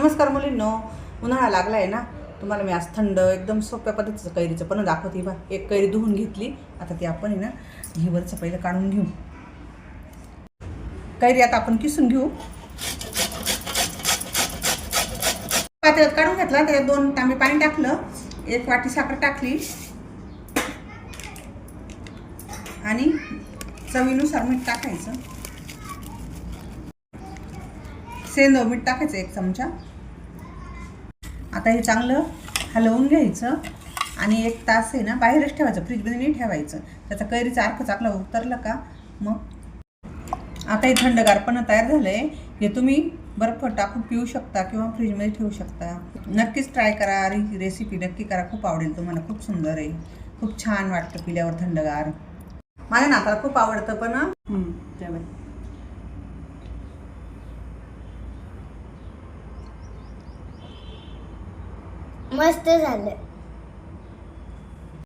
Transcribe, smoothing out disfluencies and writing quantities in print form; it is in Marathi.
नमस्कार मुलींनो, उन्हाळा लागला आहे ना. तुम्हाला मी आज थंड एकदम सोप्या पद्धतीचं कैरीचं पण दाखवते बा. एक कैरी धुवून घेतली. आता ती आपण आहे ना घीवरचं पहिलं काढून घेऊ. कैरी आता आपण किसून घेऊ. पातेल्यात काढून घेतला. त्याच्यात 2 तांबे पाणी टाकलं, 1 वाटी साखर टाकली आणि चवीनुसार मीठ टाकायचं. सेंधव मीठ टाकायचं 1 चमचा. आता हे चांगलं हलवून घ्यायचं आणि 1 तास आहे ना बाहेरच ठेवायचं, फ्रीजमध्ये नाही ठेवायचं. त्याचा कैरीचा अर्क चांगला उतरला का मग आता हे थंडगारपणा तयार झालं आहे. हे तुम्ही बर्फ टाकून पिऊ शकता किंवा फ्रीजमध्ये ठेवू शकता. नक्कीच ट्राय करा. रेसिपी नक्की करा, खूप आवडेल तुम्हाला. खूप सुंदर आहे, खूप छान वाटतं पिल्यावर थंडगार. माझ्या नाताला खूप आवडतं पण तेव्हा मस्त झालं.